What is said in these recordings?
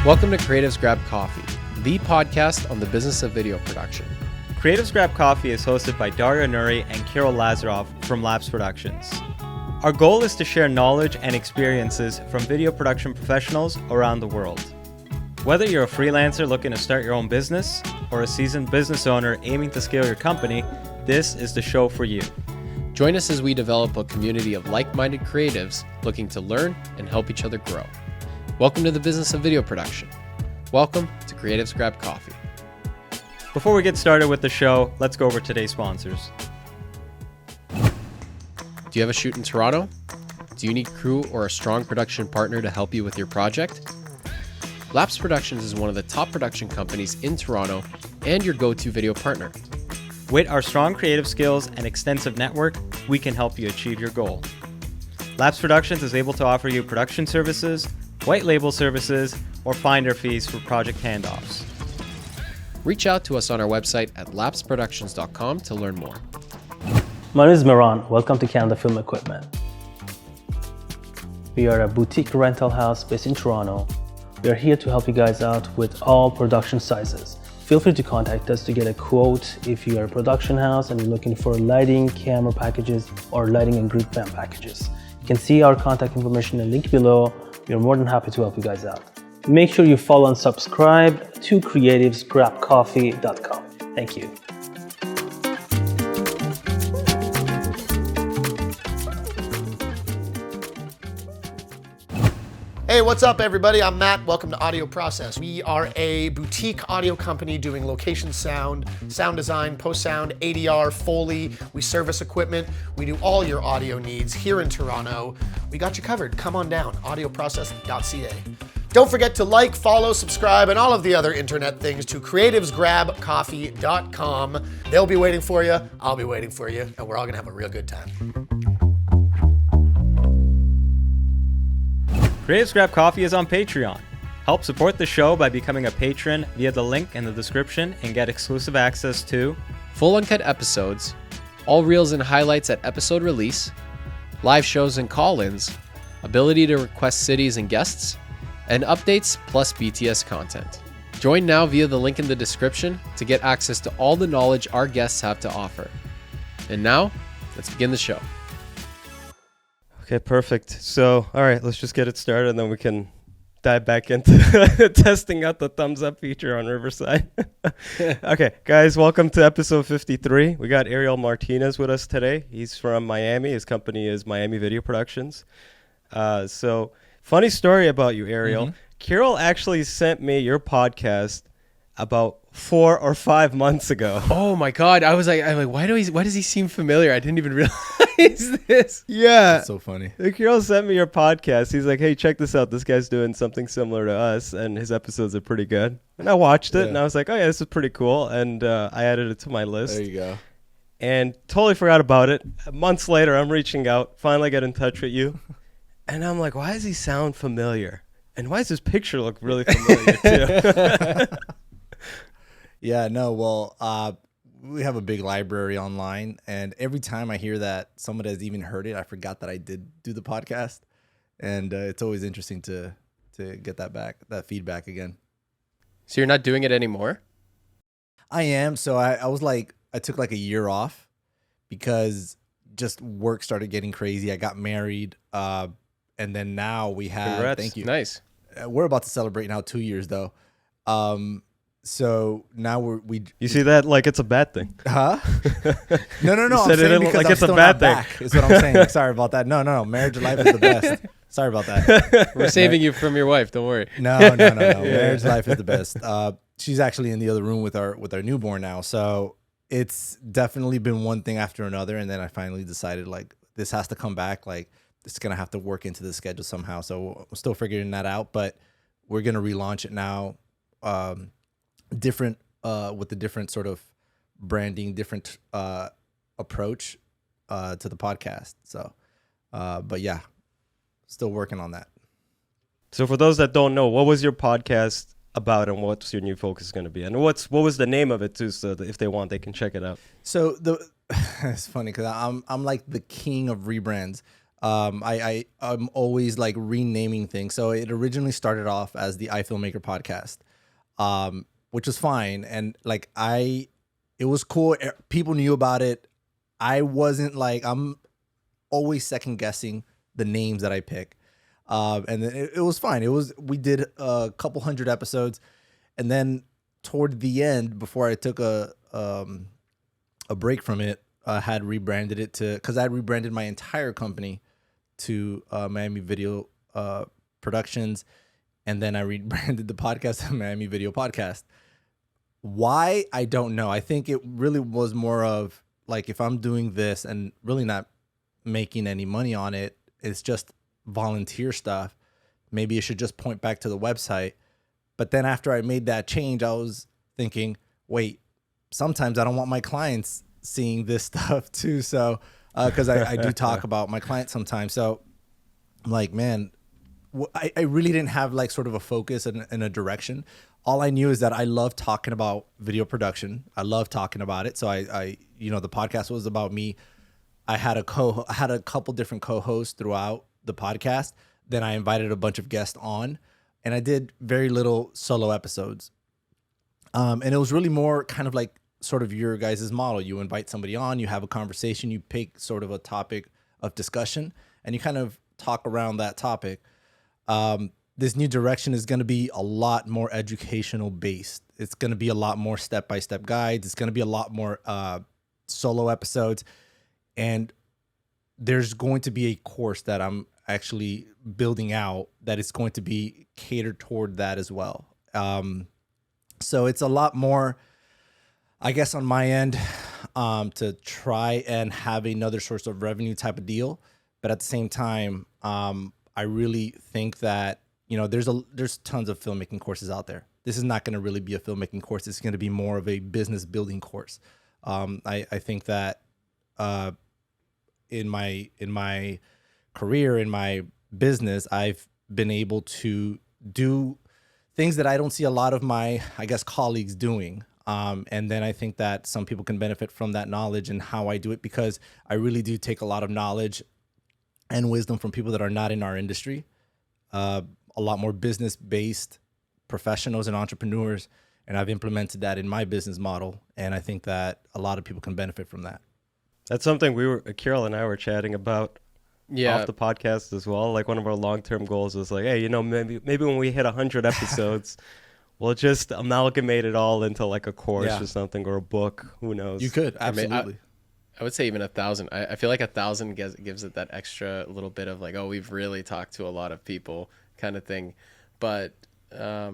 Welcome to Creatives Grab Coffee, the podcast on the business of video production. Creatives Grab Coffee is hosted by Dario Nuri and Kirill Lazarov from Labs Productions. Our goal is to share knowledge and experiences from video production professionals around the world. Whether you're a freelancer looking to start your own business or a seasoned business owner aiming to scale your company, this is the show for you. Join us as we develop a community of like-minded creatives looking to learn and help each other grow. Welcome to the business of video production. Welcome to Creatives Grab Coffee. Before we get started with the show, let's go over today's sponsors. Do you have a shoot in Toronto? Do you need crew or a strong production partner to help you with your project? Labs Productions is one of the top production companies in Toronto and your go-to video partner. With our strong creative skills and extensive network, we can help you achieve your goal. Labs Productions is able to offer you production services, white label services, or finder fees for project handoffs. Reach out to us on our website at labsproductions.com to learn more. My name is Miran. Welcome to Canada Film Equipment. We are a boutique rental house based in Toronto. We are here to help you guys out with all production sizes. Feel free to contact us to get a quote if you are a production house and you're looking for lighting, camera packages, or lighting and group fan packages. You can see our contact information in the link below. We are more than happy to help you guys out. Make sure you follow and subscribe to creativesgrabcoffee.com. Thank you. Hey, what's up, everybody? I'm Matt. Welcome to Audio Process. We are a boutique audio company doing location sound, sound design, post-sound, ADR, Foley. We service equipment. We do all your audio needs here in Toronto. We got you covered. Come on down, audioprocess.ca. Don't forget to like, follow, subscribe, and all of the other internet things to creativesgrabcoffee.com. They'll be waiting for you. I'll be waiting for you, and we're all going to have a real good time. Creatives Grab Coffee is on Patreon. Help support the show by becoming a patron via the link in the description and get exclusive access to full uncut episodes, all reels and highlights at episode release, live shows and call-ins, ability to request cities and guests, and updates plus BTS content. Join now via the link in the description to get access to all the knowledge our guests have to offer. And now, let's begin the show. Okay, perfect. So, all right, let's just get it started and then we can dive back into testing out the thumbs up feature on Riverside. Okay, guys, welcome to episode 53. We got Ariel Martinez with us today. He's from Miami. His company is Miami Video Productions. So, funny story about you, Ariel. Kirill actually sent me your podcast about 4 or 5 months ago. Oh my God. I'm like, why does he seem familiar? I didn't even realize this. Yeah. That's so funny. Kirill sent me your podcast. He's like, hey, check this out. This guy's doing something similar to us, and his episodes are pretty good. And I watched it, and I was like, oh, yeah, this is pretty cool. And I added it to my list. There you go. And totally forgot about it. Months later, I'm reaching out, finally get in touch with you. And I'm like, why does he sound familiar? And why does his picture look really familiar, too? Yeah, no, well, we have a big library online, and every time I hear that someone has even heard it, I forgot that I did do the podcast, and it's always interesting to get that feedback again. So you're not doing it anymore? I am. So I was like, I took like a year off because just work started getting crazy. I got married, and then now we have. Congrats. Thank you. Nice. We're about to celebrate now 2 years though. So now we You see that like it's a bad thing. Huh? No. You I'm said it saying because like I'm it's a still bad not thing. back, is what I'm saying. Like, sorry about that. No. Marriage life is the best. Sorry about that. We're saving you from your wife. Don't worry. No. Marriage life is the best. She's actually in the other room with our newborn now. So it's definitely been one thing after another. And then I finally decided like this has to come back. Like it's going to have to work into the schedule somehow. So I'm still figuring that out, but we're going to relaunch it now. Different with the different sort of branding, different approach to the podcast. So, but yeah, still working on that. So for those that don't know, what was your podcast about and what's your new focus going to be? And what was the name of it too, so that if they want, they can check it out. So it's funny because I'm like the king of rebrands. I'm always like renaming things. So it originally started off as the iFilmmaker podcast, which was fine. And like it was cool. People knew about it. I wasn't like, I'm always second guessing the names that I pick. And then it was fine. We did a couple hundred episodes, and then toward the end, before I took a break from it, I had rebranded it because I had rebranded my entire company to Miami Video Productions, and then I rebranded the podcast to Miami Video Podcast. Why? I don't know. I think it really was more of like, if I'm doing this and really not making any money on it, it's just volunteer stuff, maybe it should just point back to the website. But then after I made that change, I was thinking, wait, sometimes I don't want my clients seeing this stuff too. So, because I do talk about my clients sometimes. So I'm like, man, I really didn't have like sort of a focus and a direction. All I knew is that I love talking about video production. I love talking about it. So I the podcast was about me. I had a couple different co-hosts throughout the podcast. Then I invited a bunch of guests on, and I did very little solo episodes. And it was really more kind of like sort of your guys' model. You invite somebody on, you have a conversation, you pick sort of a topic of discussion, and you kind of talk around that topic. This new direction is going to be a lot more educational based. It's going to be a lot more step-by-step guides. It's going to be a lot more solo episodes. And there's going to be a course that I'm actually building out that is going to be catered toward that as well. So it's a lot more, I guess, on my end, to try and have another source of revenue type of deal. But at the same time, I really think that, there's tons of filmmaking courses out there. This is not going to really be a filmmaking course. It's going to be more of a business building course. I think that in my career, in my business, I've been able to do things that I don't see a lot of my, I guess, colleagues doing. And then I think that some people can benefit from that knowledge and how I do it, because I really do take a lot of knowledge and wisdom from people that are not in our industry, a lot more business-based professionals and entrepreneurs, and I've implemented that in my business model, and I think that a lot of people can benefit from that. That's something Kirill and I were chatting about off the podcast as well. Like, one of our long-term goals was like, hey, maybe when we hit 100 episodes, we'll just amalgamate it all into like a course or something, or a book. Who knows? You could, absolutely. I would say even 1,000. I feel like 1,000 gives it that extra little bit of like, oh, we've really talked to a lot of people kind of thing. But that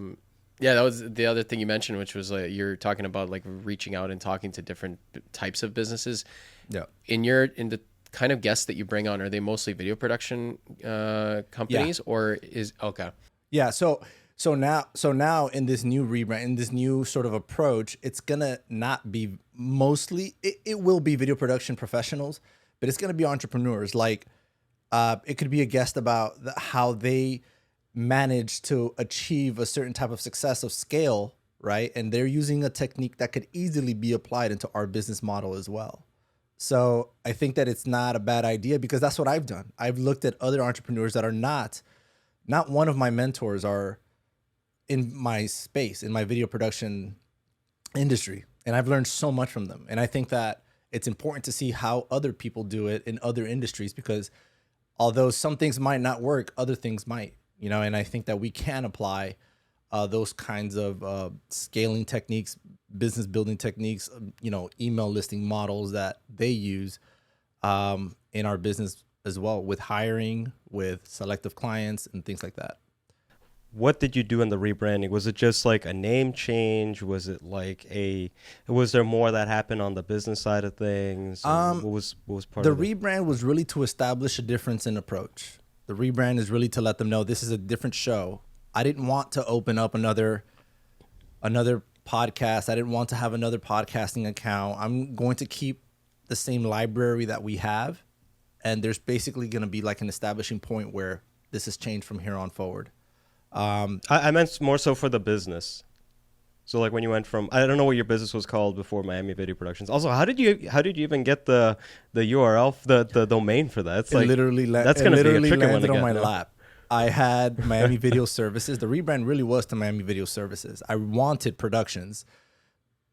was the other thing you mentioned, which was like, you're talking about like reaching out and talking to different types of businesses. Yeah. In the kind of guests that you bring on, are they mostly video production companies, or is okay? Yeah. So now in this new rebrand, in this new sort of approach, it's gonna not be mostly. It will be video production professionals, but it's gonna be entrepreneurs. Like, it could be a guest about how they manage to achieve a certain type of success of scale, right? And they're using a technique that could easily be applied into our business model as well. So I think that it's not a bad idea, because that's what I've done. I've looked at other entrepreneurs that are not one of my mentors are in my space, in my video production industry. And I've learned so much from them. And I think that it's important to see how other people do it in other industries, because although some things might not work, other things might, and I think that we can apply those kinds of scaling techniques, business building techniques, email listing models that they use in our business as well, with hiring, with selective clients and things like that. What did you do in the rebranding? Was it just like a name change? Was it like was there more that happened on the business side of things? What was part of the rebrand was really to establish a difference in approach. The rebrand is really to let them know this is a different show. I didn't want to open up another podcast. I didn't want to have another podcasting account. I'm going to keep the same library that we have, and there's basically going to be like an establishing point where this has changed from here on forward. I meant more so for the business. So like when you went from, I don't know what your business was called before Miami Video Productions. Also, how did you even get the URL, the domain for that? It's It like literally that's going to be a tricky one landed to on get, my no? lap. I had Miami Video Services. The rebrand really was to Miami Video Services. I wanted productions,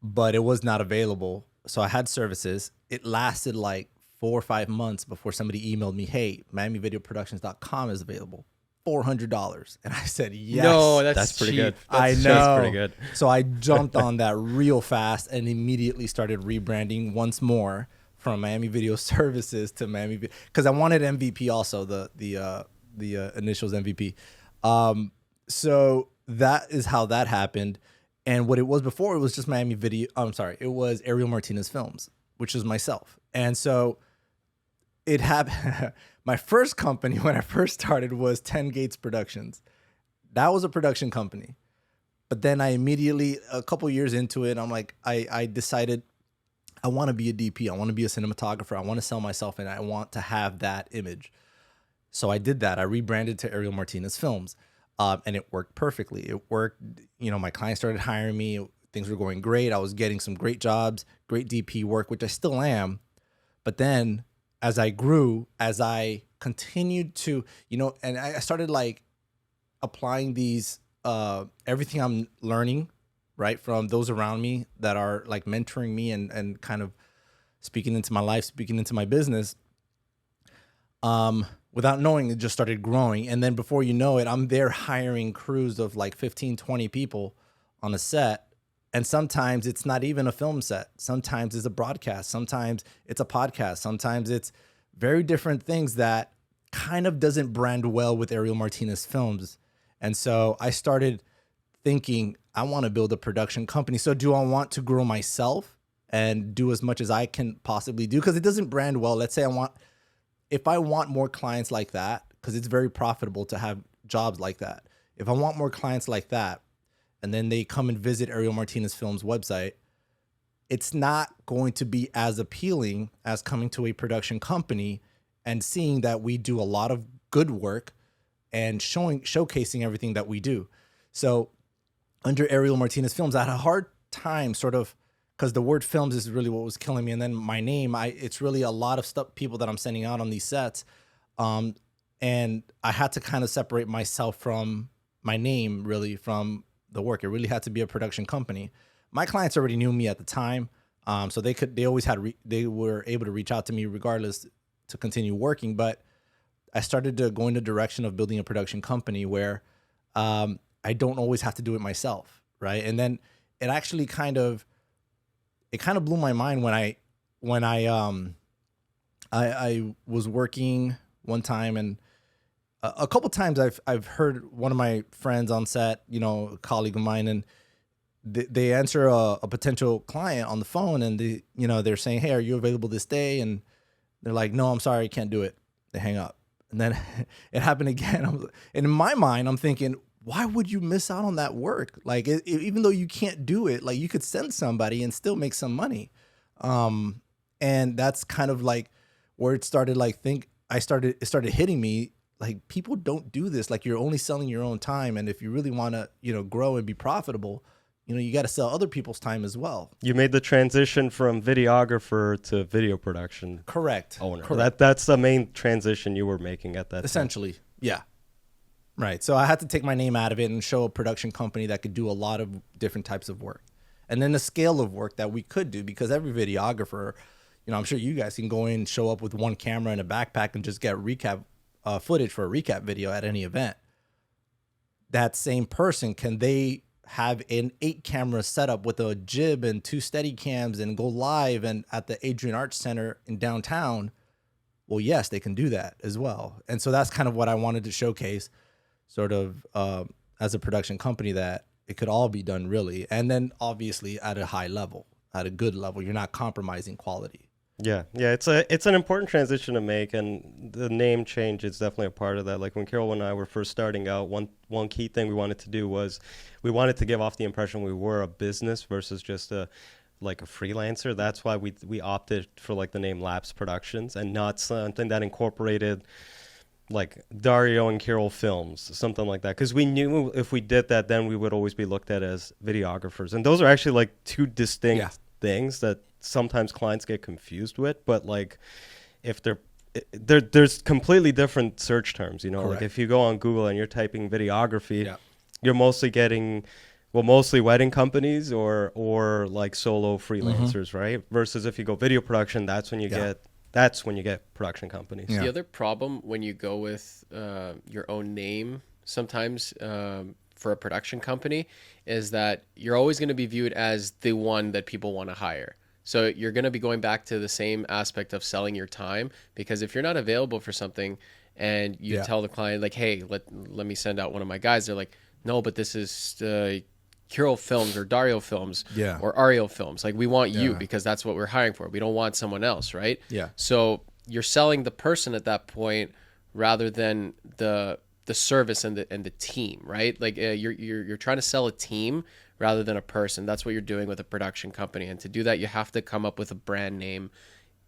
but it was not available. So I had services. It lasted like 4 or 5 months before somebody emailed me, hey, MiamiVideoProductions.com is available. $400. And I said, yes. No, That's pretty cheap. good. I That's know. pretty good. So I jumped on that real fast and immediately started rebranding once more from Miami Video Services to Miami Video, because I wanted MVP also, the initials MVP. So that is how that happened. And what it was before, it was just Miami Video. I'm sorry, it was Ariel Martinez Films, which is myself. And so it happened. My first company when I first started was 10 Gates Productions. That was a production company. But then I immediately, a couple years into it, I'm like, I decided I want to be a DP. I want to be a cinematographer. I want to sell myself and I want to have that image. So I did that. I rebranded to Ariel Martinez Films. And it worked perfectly. It worked, my clients started hiring me. Things were going great. I was getting some great jobs, great DP work, which I still am. But then as I grew, as I continued to, and I started like applying these, everything I'm learning, right, from those around me that are like mentoring me and kind of speaking into my life, speaking into my business. Without knowing, it just started growing. And then before you know it, I'm there hiring crews of like 15, 20 people on a set. And sometimes it's not even a film set. Sometimes it's a broadcast. Sometimes it's a podcast. Sometimes it's very different things that kind of doesn't brand well with Ariel Martinez Films. And so I started thinking, I want to build a production company. So do I want to grow myself and do as much as I can possibly do? Because it doesn't brand well. Let's say if I want more clients like that, because it's very profitable to have jobs like that. If I want more clients like that, and then they come and visit Ariel Martinez Films' website, it's not going to be as appealing as coming to a production company and seeing that we do a lot of good work and showcasing everything that we do. So under Ariel Martinez Films, I had a hard time sort of, because the word films is really what was killing me. And then my name, it's really a lot of stuff, people that I'm sending out on these sets. And I had to kind of separate myself from my name, really, from the work. It really had to be a production company. My clients already knew me at the time. So they were able to reach out to me regardless to continue working. But I started to go in the direction of building a production company where I don't always have to do it myself, right? And then it actually kind of blew my mind when I was working one time, and a couple times I've heard one of my friends on set, a colleague of mine, and they answer a potential client on the phone, and they're saying, hey, are you available this day? And they're like, no, I'm sorry, I can't do it. They hang up. And then it happened again. And in my mind, I'm thinking, why would you miss out on that work? Like, even though you can't do it, like you could send somebody and still make some money. And that's kind of like where it started, it started hitting me. Like, people don't do this. Like, you're only selling your own time. And if you really want to, grow and be profitable, you got to sell other people's time as well. You made the transition from videographer to video production. Correct. Owner. Correct. That's the main transition you were making at that Essentially, yeah. Right. So I had to take my name out of it and show a production company that could do a lot of different types of work. And then the scale of work that we could do, because every videographer, I'm sure you guys can go in, show up with one camera and a backpack and just get recap footage for a recap video at any event. That same person, can they have an 8-camera setup with a jib and 2 steady cams and go live and at the Adrian Arts Center in downtown? Well, yes, they can do that as well. And so that's kind of what I wanted to showcase, sort of as a production company, that it could all be done really. And then obviously at a high level, at a good level, you're not compromising quality. Yeah, it's an important transition to make, and the name change is definitely a part of that. Like when Carol and I were first starting out, one key thing we wanted to do was we wanted to give off the impression we were a business versus just a freelancer. That's why we opted for like the name Labs Productions and not something that incorporated like Dario and Carol Films, something like that. Because we knew if we did that, then we would always be looked at as videographers. And those are actually like two distinct things that sometimes clients get confused with. But like if there's completely different search terms, you know. Correct. Like if you go on Google and you're typing videography, you're mostly getting, well, mostly wedding companies or like solo freelancers, right? Versus if you go video production, that's when you get production companies. The other problem when you go with your own name sometimes for a production company is that you're always going to be viewed as the one that people want to hire. So you're going to be going back to the same aspect of selling your time, because if you're not available for something and you tell the client like, hey, let me send out one of my guys, they're like, no, but this is Carol Films or Dario Films or Ariel Films. Like, we want you because that's what we're hiring for. We don't want someone else, right? Yeah. So you're selling the person at that point rather than the service and the team, right? Like you're trying to sell a team rather than a person. That's what you're doing with a production company. And to do that, you have to come up with a brand name,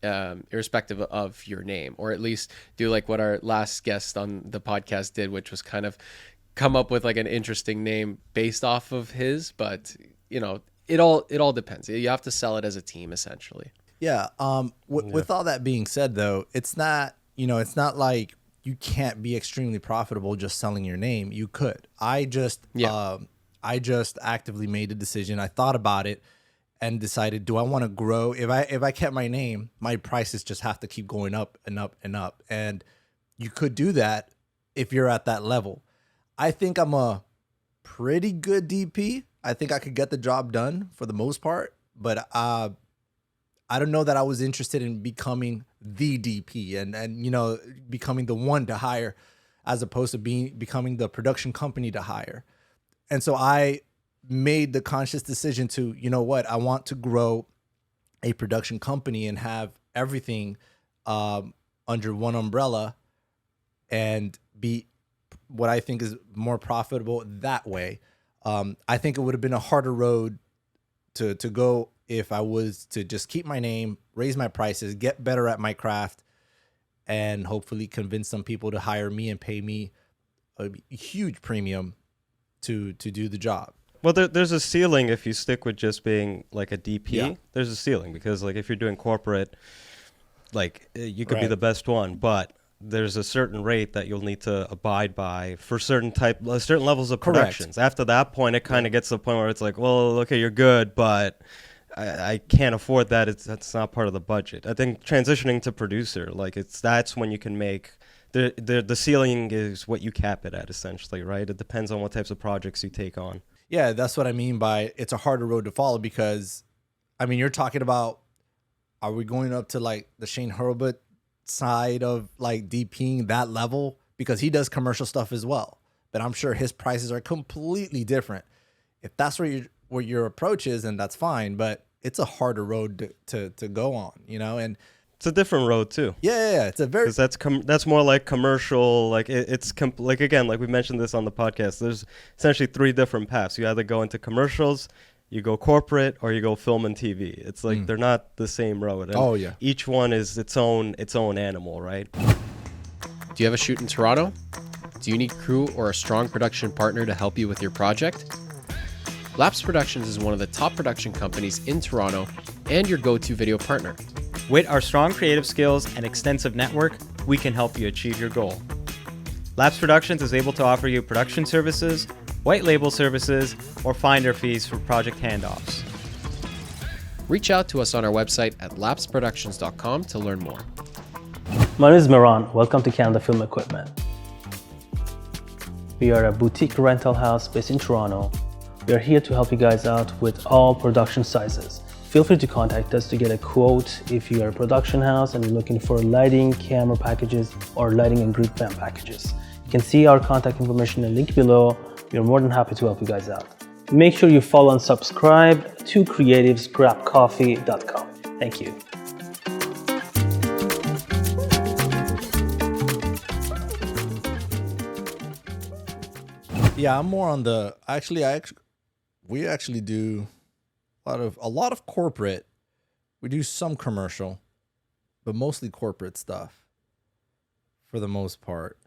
irrespective of your name, or at least do like what our last guest on the podcast did, which was kind of come up with like an interesting name based off of his. But you know, it all depends. You have to sell it as a team, essentially. Yeah. With all that being said, though, it's not like you can't be extremely profitable just selling your name. You could. I just actively made a decision. I thought about it and decided, do I want to grow? If I kept my name, my prices just have to keep going up and up and up. And you could do that if you're at that level. I think I'm a pretty good DP. I think I could get the job done for the most part, but I don't know that I was interested in becoming the DP and you know, becoming the one to hire, as opposed to becoming the production company to hire. And so I made the conscious decision to, you know what, I want to grow a production company and have everything under one umbrella and be what I think is more profitable that way. I think it would have been a harder road to go if I was to just keep my name, raise my prices, get better at my craft, and hopefully convince some people to hire me and pay me a huge premium to do the job. Well, there's a ceiling if you stick with just being like a DP. Yeah. There's a ceiling because like if you're doing corporate, like you could be the best one, but there's a certain rate that you'll need to abide by for certain levels of productions. Correct. After that point, it kind of gets to the point where it's like, well, okay, you're good, but I can't afford that. That's not part of the budget. I think transitioning to producer, like that's when you can make the ceiling is what you cap it at, essentially, right? It depends on what types of projects you take on. Yeah, that's what I mean by it's a harder road to follow, because I mean, you're talking about, are we going up to like the Shane Hurlbut side of like DPing that level? Because he does commercial stuff as well, but I'm sure his prices are completely different. If that's where your approach is, then that's fine, but it's a harder road to go on, you know? And it's a different road too. Yeah. It's a very, because that's more like commercial. Like like again, like we mentioned this on the podcast. There's essentially 3 different paths. You either go into commercials, you go corporate, or you go film and TV. It's like they're not the same road. And each one is its own animal, right? Do you have a shoot in Toronto? Do you need crew or a strong production partner to help you with your project? Lapse Productions is one of the top production companies in Toronto and your go-to video partner. With our strong creative skills and extensive network, we can help you achieve your goal. Lapse Productions is able to offer you production services, white label services, or finder fees for project handoffs. Reach out to us on our website at lapseproductions.com to learn more. My name is Miran. Welcome to Canada Film Equipment. We are a boutique rental house based in Toronto. We are here to help you guys out with all production sizes. Feel free to contact us to get a quote if you are a production house and you're looking for lighting, camera packages, or lighting and group fan packages. You can see our contact information in the link below. We are more than happy to help you guys out. Make sure you follow and subscribe to creativesgrabcoffee.com. Thank you. Yeah, I'm more on the we actually do a lot of corporate. We do some commercial, but mostly corporate stuff for the most part.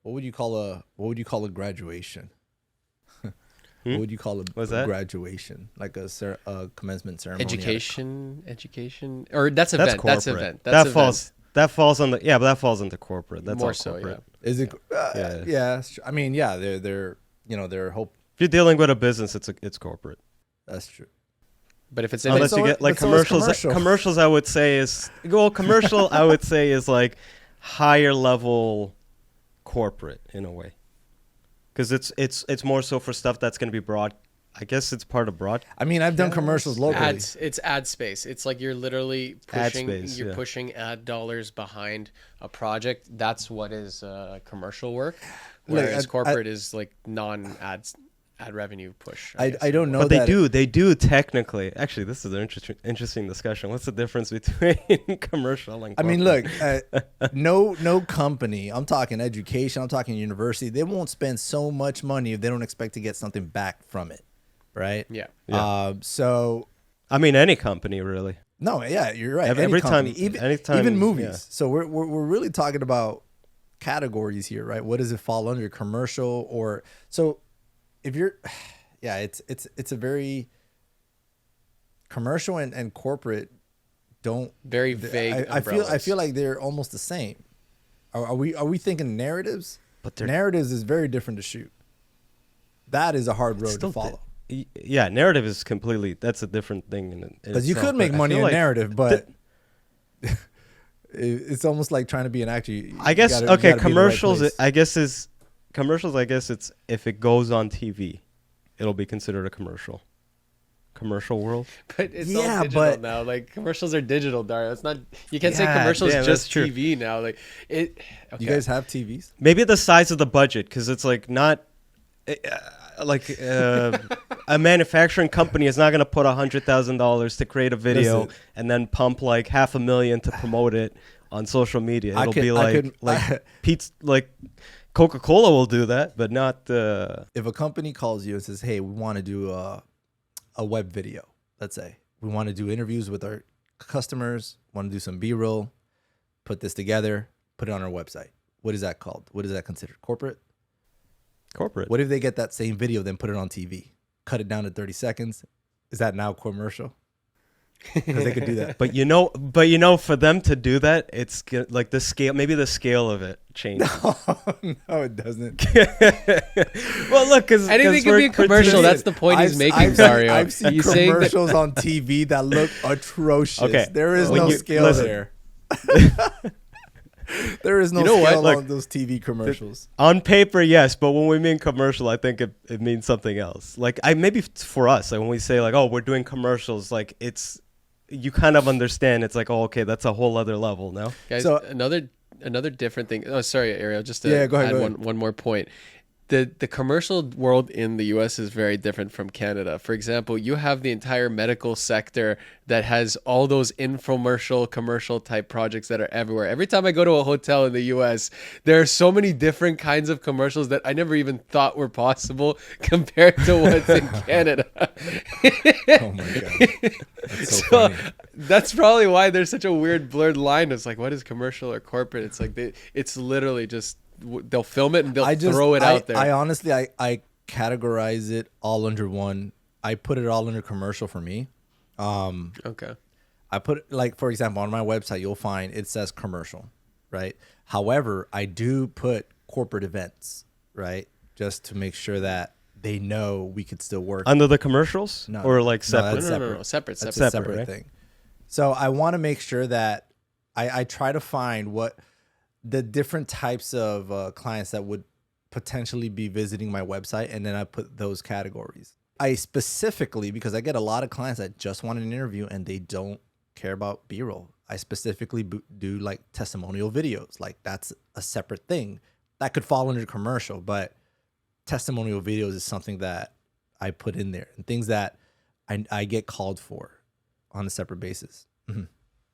what would you call a graduation? What would you call What's a that? graduation? Like a commencement ceremony? Education, or that's That's event. corporate. That's event. that That's falls. That falls on the but that falls into corporate. That's More all so, corporate. Is it? Yeah. Yeah. I mean, yeah. They're hope. If you're dealing with a business, it's corporate. That's true. But if it's Unless you get like but so is commercials. commercial. Commercials, I would say is commercial. I would say is like higher level corporate in a way, because it's more so for stuff that's going to be broad. I guess it's part of broad. I mean, I've done commercials locally. it's ad space. It's like you're literally Ad pushing space, yeah. pushing ad dollars behind a project. That's what is commercial work, whereas corporate is like non-ad revenue push. I don't know But that they do technically. Actually, this is an interesting discussion. What's the difference between commercial and I corporate? mean, look, no company, I'm talking education, I'm talking university, they won't spend so much money if they don't expect to get something back from it, right? Yeah. So, I mean, any company really. no, yeah, you're right. Every company, time- anytime, even movies. yeah. So we're really talking about categories here, right? What does it fall under, commercial or so? If you're, yeah, it's a very commercial and corporate don't Very vague. I feel like they're almost the same. Are we thinking narratives? But they're Narratives is very different to shoot. That is a hard road to follow. Yeah, narrative is completely. That's a different thing. Because you could make money in narrative, but it's almost like trying to be an actor. I guess you gotta be in the right commercials. place. I guess it's if it goes on TV, it'll be considered a commercial. Commercial world. But it's Yeah, all digital but- now. Like commercials are digital, Dario. It's not. You can't say Yeah, commercials damn, just that's true. TV now. Like it. Okay. You guys have TVs? Maybe the size of the budget, because it's like not like a manufacturing company is not going to put $100,000 to create a video Listen. and then pump like $500,000 to promote it on social media. I It'll could- be I like could- Pete's like Coca-Cola will do that, but not. If a company calls you and says, "Hey, we want to do a web video," let's say we want to do interviews with our customers, want to do some B-roll, put this together, put it on our website. What is that called? What is that considered? Corporate? Corporate. What if they get that same video, then put it on TV, cut it down to 30 seconds? Is that now commercial? Because they could do that. But for them to do that, it's like the scale. Maybe the scale of it changes. No, it doesn't. Well, look, because Anything can be a commercial. That's the point he's making, Dario. I've seen He's saying that- commercials on TV that look atrocious. Okay. There is When no you- scale listen. there. There is no You know what? scale Look, on those TV commercials. on paper, yes, but when we mean commercial, I think it means something else. Like maybe for us, like when we say like, oh, we're doing commercials, like it's you kind of understand. It's like, oh, okay, that's a whole other level. No, Guys, So- another different thing. Oh, sorry, Ariel. Just to Yeah, go ahead, add go ahead. one more point. The commercial world in the U.S. is very different from Canada. For example, you have the entire medical sector that has all those infomercial, commercial type projects that are everywhere. Every time I go to a hotel in the U.S., there are so many different kinds of commercials that I never even thought were possible compared to what's in Canada. Oh my god, that's so funny. That's probably why there's such a weird blurred line. It's like, what is commercial or corporate? It's like it's literally just they'll film it and they'll throw it out there. I honestly, I categorize it all under one. I put it all under commercial for me. Okay. I put, like, for example, on my website, you'll find it says commercial, right? However, I do put corporate events, right? Just to make sure that they know we could still work. under the commercials No, or like no, separate. that's No, separate. That's Separate. a separate right? thing. So I want to make sure that I try to find what the different types of clients that would potentially be visiting my website, and then I put those categories. I specifically, because I get a lot of clients that just want an interview and they don't care about B-roll. I specifically do like testimonial videos. Like that's a separate thing that could fall under commercial, but testimonial videos is something that I put in there and things that I get called for on a separate basis. Mm-hmm.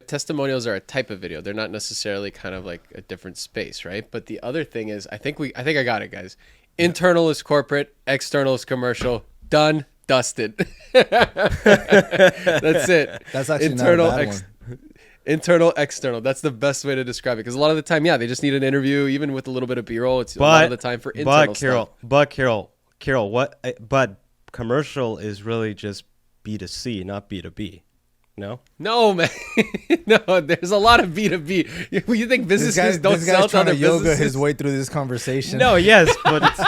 Testimonials are a type of video. They're not necessarily kind of like a different space, right? But the other thing is, I think I got it, guys. Internal is corporate, external is commercial. Done, dusted. That's it. That's actually internal, not a bad one. Internal, external. That's the best way to describe it. Because a lot of the time, yeah, they just need an interview, even with a little bit of B-roll. It's a lot of the time for internal stuff. Carol, but commercial is really just B2C, not B2B. No? No, man. No, there's a lot of B2B. You think businesses don't sell to other yoga businesses? his way through this conversation. No, yes, but it's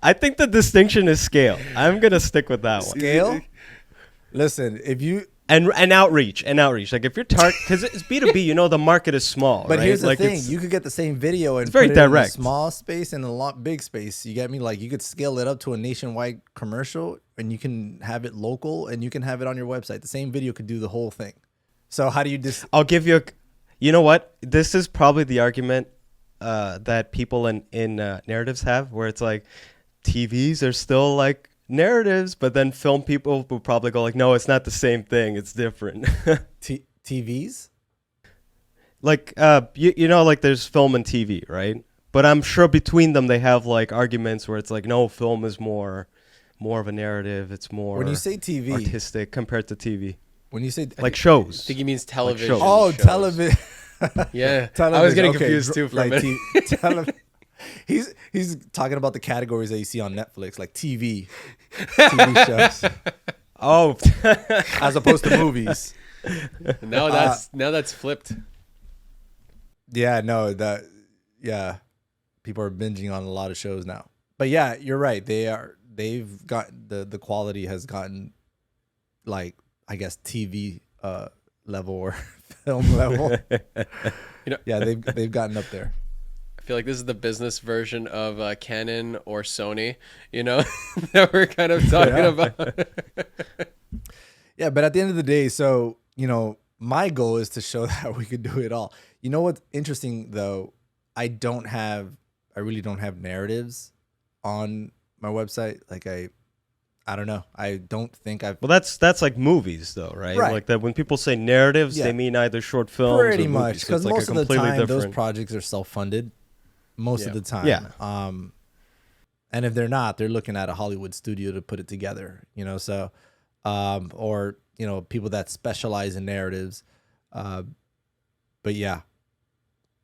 I think the distinction is scale. I'm going to stick with that one. Scale? Listen, if you... And outreach. Like if you're because it's B2B, you know the market is small. But right? here's the like thing: you could get the same video and very put it in a direct. small space and a big space. You get me? Like you could scale it up to a nationwide commercial, and you can have it local, and you can have it on your website. The same video could do the whole thing. So how do you just? I'll give you you know what? This is probably the argument that people in narratives have, where it's like TVs are still like narratives, but then film people will probably go like, no, it's not the same thing, it's different. TVs, like you know, like there's film and TV, right? But I'm sure between them they have like arguments where it's like, no, film is more of a narrative, it's more when you say TV artistic compared to TV. When you say like shows, I think he means television. shows. oh, shows. television. Yeah, Television. I was getting Okay, confused too for a like minute. He's talking about the categories that you see on Netflix, like TV shows, oh, as opposed to movies. now that's flipped. Yeah, no, people are binging on a lot of shows now. But yeah, you're right. They've got the quality has gotten like, I guess, TV level or film level. Yeah, they've gotten up there. I feel like this is the business version of Canon or Sony, that we're kind of talking about. Yeah, but at the end of the day, so, my goal is to show that we could do it all. You know what's interesting, though? I really don't have narratives on my website. Like, I don't know. I don't think I've... Well, that's like movies, though, right? Like that when people say narratives, they mean either short films pretty or much, movies. because So most like of the time, those different... projects are self-funded. Most of the time. Yeah. And if they're not, they're looking at a Hollywood studio to put it together, so... or people that specialize in narratives, but yeah,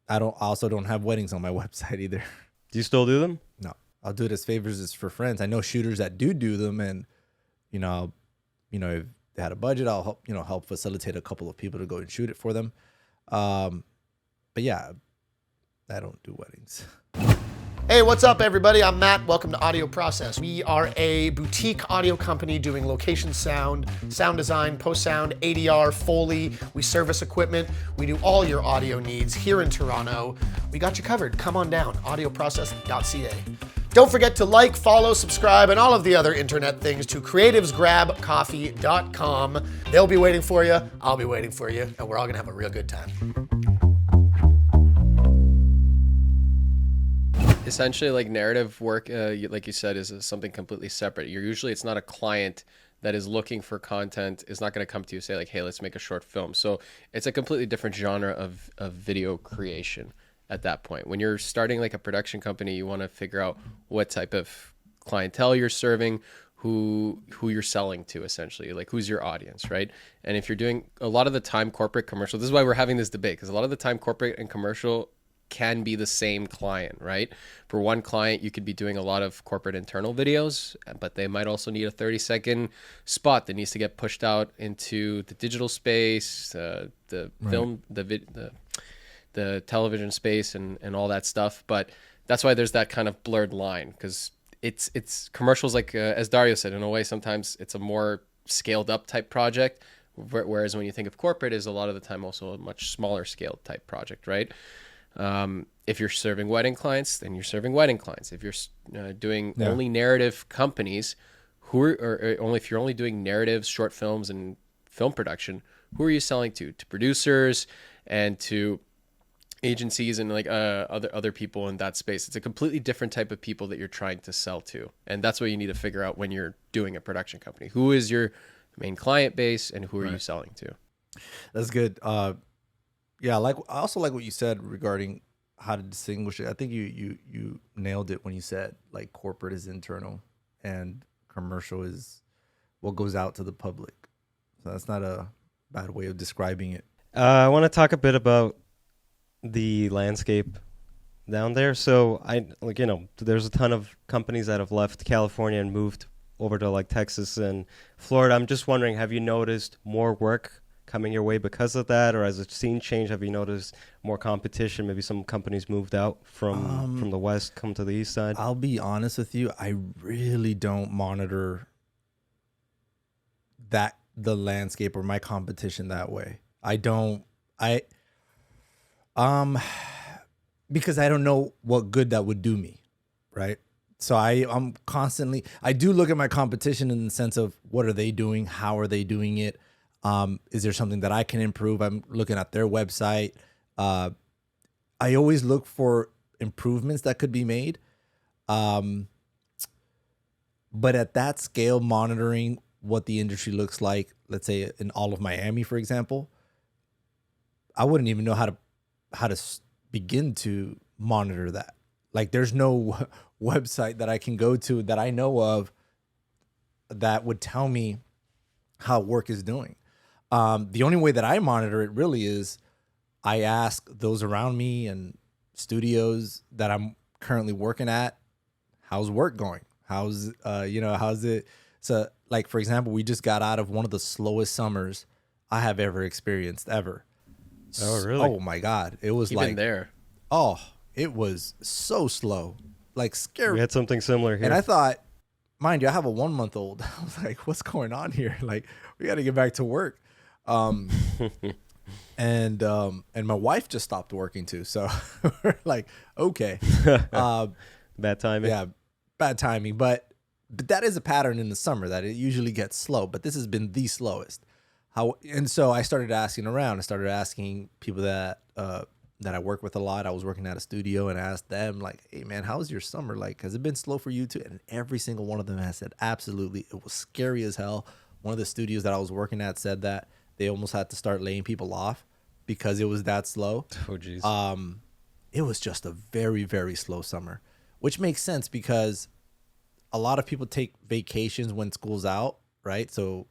I also don't have weddings on my website either. Do you still do them? No, I'll do it as favors as for friends. I know shooters that do them, and if they had a budget, I'll help facilitate a couple of people to go and shoot it for them. But yeah, I don't do weddings. Hey, what's up, everybody? I'm Matt. Welcome to Audio Process. We are a boutique audio company doing location sound design, post-sound, ADR, Foley. We service equipment. We do all your audio needs here in Toronto. We got you covered. Come on down, audioprocess.ca. Don't forget to like, follow, subscribe, and all of the other internet things to creativesgrabcoffee.com. They'll be waiting for you. I'll be waiting for you, and we're all going to have a real good time. Essentially, like narrative work, like you said, is something completely separate. It's not a client that is looking for content, is not going to come to you and say like, hey, let's make a short film. So it's a completely different genre of video creation at that point. When you're starting like a production company, you want to figure out what type of clientele you're serving, who you're selling to, essentially, like who's your audience, right? And if you're doing a lot of the time corporate commercial, this is why we're having this debate, because a lot of the time corporate and commercial can be the same client, right? For one client, you could be doing a lot of corporate internal videos, but they might also need a 30-second spot that needs to get pushed out into the digital space, the film, the television space, and all that stuff. But that's why there's that kind of blurred line, because it's commercials, like as Dario said, in a way, sometimes it's a more scaled up type project, whereas when you think of corporate, is a lot of the time also a much smaller scaled type project, right? If you're serving wedding clients, then you're serving wedding clients. If you're doing only narrative companies, if you're only doing narratives, short films, and film production, who are you selling to? To producers and to agencies and like other people in that space. It's a completely different type of people that you're trying to sell to, and that's what you need to figure out when you're doing a production company. Who is your main client base, and who are you selling to? That's good. Yeah, I also like what you said regarding how to distinguish it. I think you nailed it when you said like corporate is internal and commercial is what goes out to the public. So that's not a bad way of describing it. I want to talk a bit about the landscape down there. So there's a ton of companies that have left California and moved over to like Texas and Florida. I'm just wondering, have you noticed more work coming your way because of that, or as the scene changed, have you noticed more competition? Maybe some companies moved out from the west, come to the east side. I'll be honest with you, I really don't monitor the landscape or my competition that way. Because I don't know what good that would do me, right? So I'm constantly, I do look at my competition in the sense of what are they doing? How are they doing it? Is there something that I can improve? I'm looking at their website. I always look for improvements that could be made. But at that scale, monitoring what the industry looks like, let's say in all of Miami, for example, I wouldn't even know how to begin to monitor that. Like there's no website that I can go to that I know of that would tell me how work is doing. The only way that I monitor it really is I ask those around me and studios that I'm currently working at, how's work going? How's it? So like, for example, we just got out of one of the slowest summers I have ever experienced ever. Oh, really? Oh my God. It was Even there. Oh, it was so slow, like scary. We had something similar here. And I thought, mind you, I have a 1-month-old. I was like, what's going on here? Like, we got to get back to work. And my wife just stopped working too. So we're like, okay. Bad timing. Yeah, bad timing. But that is a pattern in the summer that it usually gets slow. But this has been the slowest. And so I started asking around. I started asking people that I work with a lot. I was working at a studio and I asked them like, hey man, how's your summer? Like, has it been slow for you too? And every single one of them has said, absolutely. It was scary as hell. One of the studios that I was working at said that they almost had to start laying people off because it was that slow. Oh, geez. It was just a very, very slow summer, which makes sense because a lot of people take vacations when school's out, right? So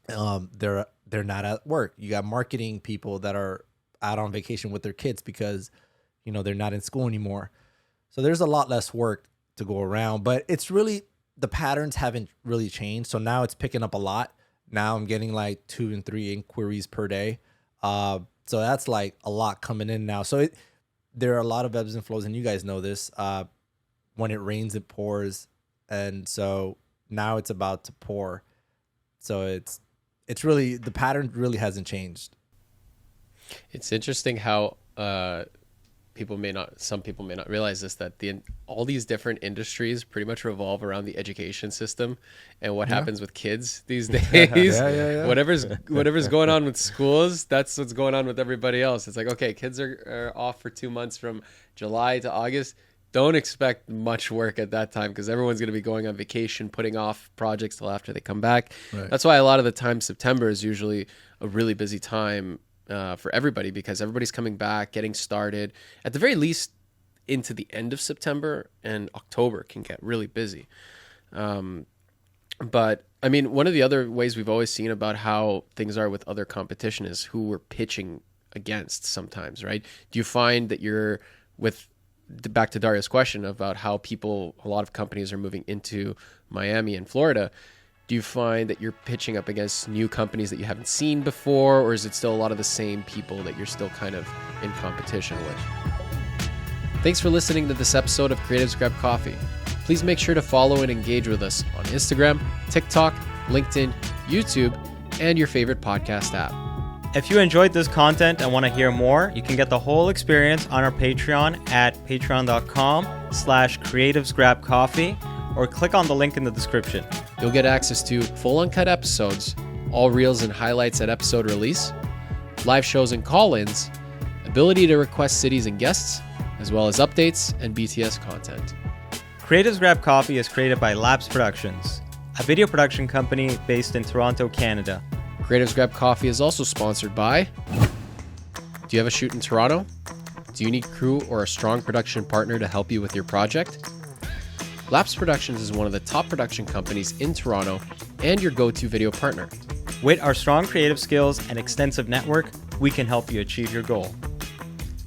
they're not at work. You got marketing people that are out on vacation with their kids because, they're not in school anymore. So there's a lot less work to go around, but it's really, the patterns haven't really changed. So now it's picking up a lot. Now I'm getting like 2 and 3 inquiries per day. So that's like a lot coming in now. So there are a lot of ebbs and flows, and you guys know this. When it rains, it pours. And so now it's about to pour. So it's really, the pattern really hasn't changed. It's interesting how some people may not realize this, that all these different industries pretty much revolve around the education system and what happens with kids these days. Yeah. Whatever's going on with schools, that's what's going on with everybody else. It's like, okay, kids are off for 2 months from July to August. Don't expect much work at that time because everyone's going to be going on vacation, putting off projects till after they come back. Right. That's why a lot of the time September is usually a really busy time for everybody because everybody's coming back, getting started. At the very least, into the end of September, and October can get really busy. But I mean, one of the other ways we've always seen about how things are with other competition is who we're pitching against sometimes, right? Do you find that you're back to Daria's question about how a lot of companies are moving into Miami and Florida, do you find that you're pitching up against new companies that you haven't seen before, or is it still a lot of the same people that you're still kind of in competition with? Thanks for listening to this episode of Creatives Grab Coffee. Please make sure to follow and engage with us on Instagram, TikTok, LinkedIn, YouTube, and your favorite podcast app. If you enjoyed this content and want to hear more, you can get the whole experience on our Patreon at patreon.com/creativesgrabcoffee or click on the link in the description. You'll get access to full uncut episodes, all reels and highlights at episode release, live shows and call-ins, ability to request cities and guests, as well as updates and BTS content. Creatives Grab Coffee is created by Labs Productions, a video production company based in Toronto, Canada. Creatives Grab Coffee is also sponsored by... Do you have a shoot in Toronto? Do you need crew or a strong production partner to help you with your project? Labs Productions is one of the top production companies in Toronto and your go-to video partner. With our strong creative skills and extensive network, we can help you achieve your goal.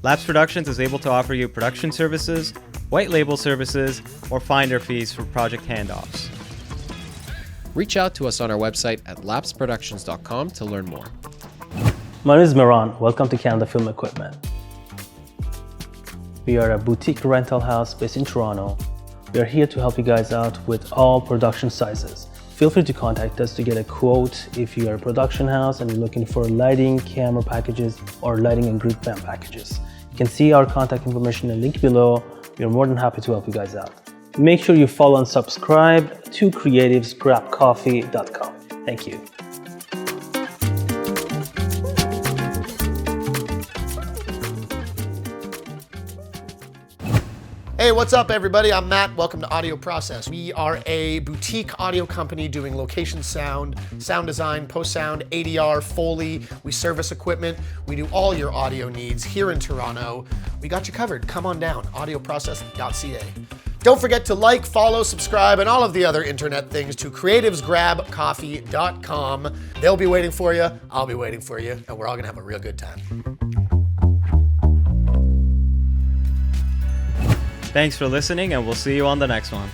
Labs Productions is able to offer you production services, white label services, or finder fees for project handoffs. Reach out to us on our website at lapsproductions.com to learn more. My name is Miran. Welcome to Canada Film Equipment. We are a boutique rental house based in Toronto. We are here to help you guys out with all production sizes. Feel free to contact us to get a quote if you are a production house and you're looking for lighting, camera packages, or lighting and grid fan packages. You can see our contact information in the link below. We are more than happy to help you guys out. Make sure you follow and subscribe to creativesgrabcoffee.com. Thank you. Hey, what's up, everybody? I'm Matt. Welcome to Audio Process. We are a boutique audio company doing location sound, sound design, post-sound, ADR, Foley. We service equipment. We do all your audio needs here in Toronto. We got you covered. Come on down, audioprocess.ca. Don't forget to like, follow, subscribe, and all of the other internet things to creativesgrabcoffee.com. They'll be waiting for you. I'll be waiting for you, and we're all gonna have a real good time. Thanks for listening, and we'll see you on the next one.